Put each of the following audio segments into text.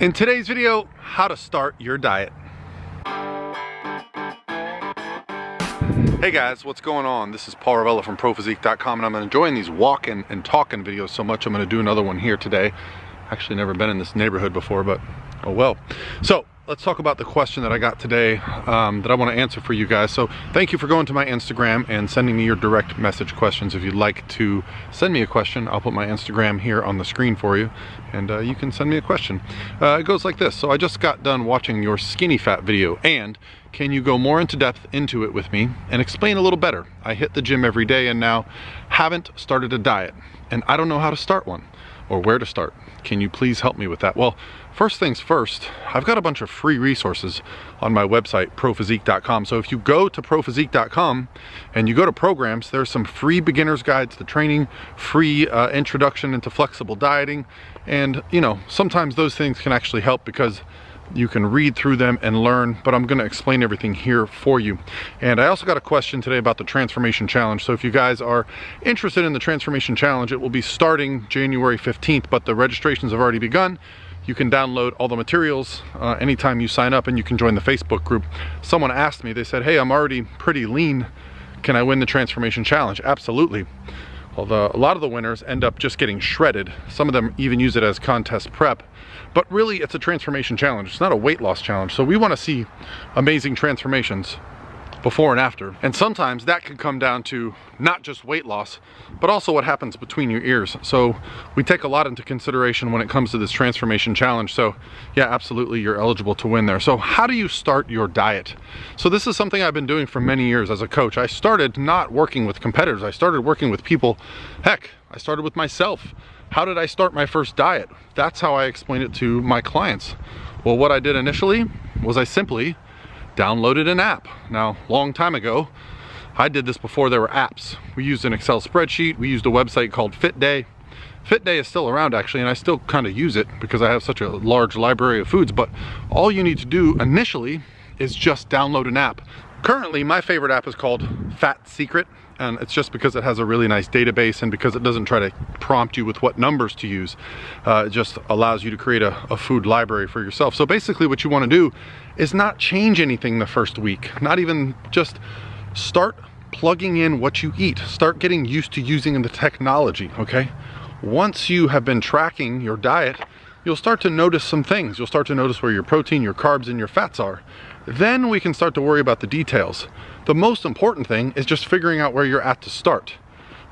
In today's video, how to start your diet. Hey guys, what's going on? This is Paul Ravella from ProPhysique.com, and I'm enjoying these walking and talking videos so much I'm going to do another one here today. Actually never been in this neighborhood before, but oh well. So let's talk about the question that I got today that I want to answer for you guys. So thank you for going to my Instagram and sending me your direct message questions. If you'd like to send me a question, I'll put my Instagram here on the screen for you, and you can send me a question. It goes like this. So I just got done watching your skinny fat video, and can you go more into depth into it with me and explain a little better? I hit the gym every day and now haven't started a diet, and I don't know how to start one or where to start. Can you please help me with that? Well, first things first, I've got a bunch of free resources on my website, ProPhysique.com. So if you go to ProPhysique.com and you go to programs, there's some free beginner's guides to training, free introduction into flexible dieting. And you know, sometimes those things can actually help because you can read through them and learn, but I'm going to explain everything here for you. And I also got a question today about the Transformation Challenge. So if you guys are interested in the Transformation Challenge, it will be starting January 15th, but the registrations have already begun. You can download all the materials anytime you sign up, and you can join the Facebook group. Someone asked me, they said, hey, I'm already pretty lean. Can I win the Transformation Challenge? Absolutely. Although a lot of the winners end up just getting shredded. Some of them even use it as contest prep. But really, it's a transformation challenge. It's not a weight loss challenge. So we want to see amazing transformations before and after. And sometimes that can come down to not just weight loss, but also what happens between your ears. So we take a lot into consideration when it comes to this transformation challenge. So yeah, absolutely, you're eligible to win there. So how do you start your diet? So this is something I've been doing for many years as a coach. I started not working with competitors. I started working with people. Heck, I started with myself. How did I start my first diet? That's how I explain it to my clients. Well, what I did initially was I simply downloaded an app. Now, long time ago, I did this before there were apps. We used an Excel spreadsheet. We used a website called FitDay. FitDay is still around actually, and I still kind of use it because I have such a large library of foods, but all you need to do initially is just download an app. Currently, my favorite app is called Fat Secret, and it's just because it has a really nice database and because it doesn't try to prompt you with what numbers to use. It just allows you to create a food library for yourself. So basically what you want to do is not change anything the first week, not even just start plugging in what you eat. Start getting used to using the technology, okay? Once you have been tracking your diet, you'll start to notice some things. You'll start to notice where your protein, your carbs, and your fats are. Then we can start to worry about the details. The most important thing is just figuring out where you're at to start.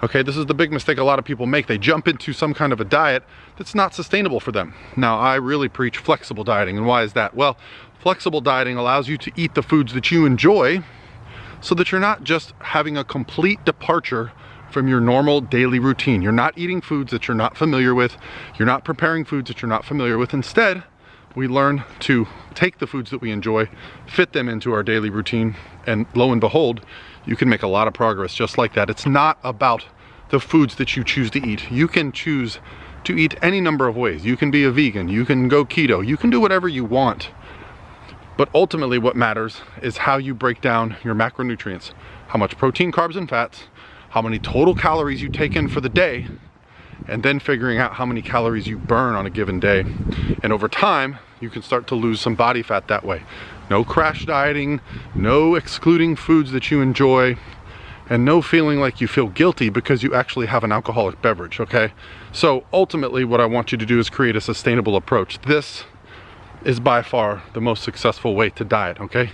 Okay, this is the big mistake a lot of people make. They jump into some kind of a diet that's not sustainable for them. Now, I really preach flexible dieting, and why is that? Well, flexible dieting allows you to eat the foods that you enjoy so that you're not just having a complete departure from your normal daily routine. You're not eating foods that you're not familiar with. You're not preparing foods that you're not familiar with. Instead, we learn to take the foods that we enjoy, fit them into our daily routine, and lo and behold, you can make a lot of progress just like that. It's not about the foods that you choose to eat. You can choose to eat any number of ways. You can be a vegan, you can go keto, you can do whatever you want. But ultimately what matters is how you break down your macronutrients, how much protein, carbs, and fats, how many total calories you take in for the day, and then figuring out how many calories you burn on a given day. And over time, you can start to lose some body fat that way. No crash dieting, no excluding foods that you enjoy, and no feeling like you feel guilty because you actually have an alcoholic beverage, okay? So ultimately, what I want you to do is create a sustainable approach. This is by far the most successful way to diet, okay?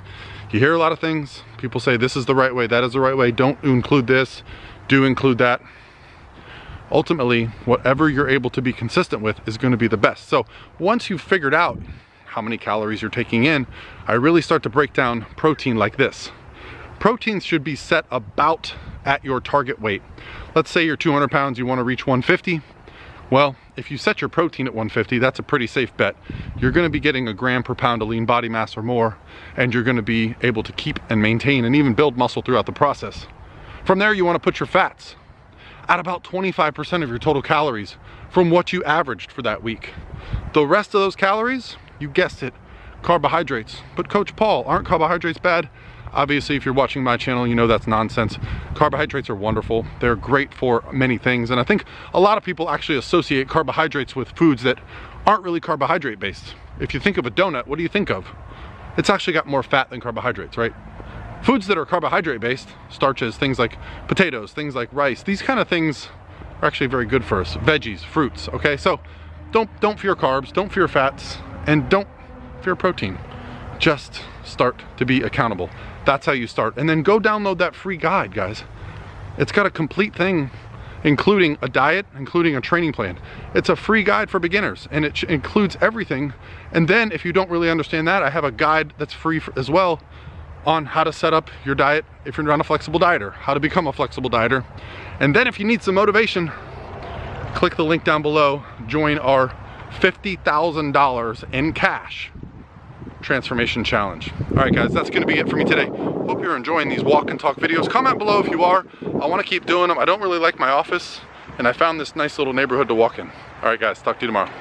You hear a lot of things. People say this is the right way, that is the right way, don't include this, do include that. Ultimately, whatever you're able to be consistent with is going to be the best. So once you've figured out how many calories you're taking in, I really start to break down protein like this. Proteins should be set about at your target weight. Let's say you're 200 pounds, you want to reach 150. Well, if you set your protein at 150, that's a pretty safe bet. You're going to be getting a gram per pound of lean body mass or more, and you're going to be able to keep and maintain and even build muscle throughout the process. From there, you want to put your fats at about 25% of your total calories from what you averaged for that week. The rest of those calories, you guessed it, carbohydrates. But Coach Paul, aren't carbohydrates bad? Obviously, if you're watching my channel, you know that's nonsense. Carbohydrates are wonderful. They're great for many things. And I think a lot of people actually associate carbohydrates with foods that aren't really carbohydrate based. If you think of a donut, what do you think of? It's actually got more fat than carbohydrates, right? Foods that are carbohydrate based, starches, things like potatoes, things like rice, these kind of things are actually very good for us. Veggies, fruits, okay? So don't fear carbs, don't fear fats, and don't fear protein. Just start to be accountable. That's how you start. And then go download that free guide, guys. It's got a complete thing, including a diet, including a training plan. It's a free guide for beginners, and it includes everything. And then if you don't really understand that, I have a guide that's free as well on how to set up your diet if you're not a flexible dieter, how to become a flexible dieter. And then if you need some motivation, click the link down below, join our $50,000 in cash transformation challenge. All right, guys, that's gonna be it for me today. Hope you're enjoying these walk and talk videos. Comment below if you are. I wanna keep doing them. I don't really like my office, and I found this nice little neighborhood to walk in. All right, guys, talk to you tomorrow.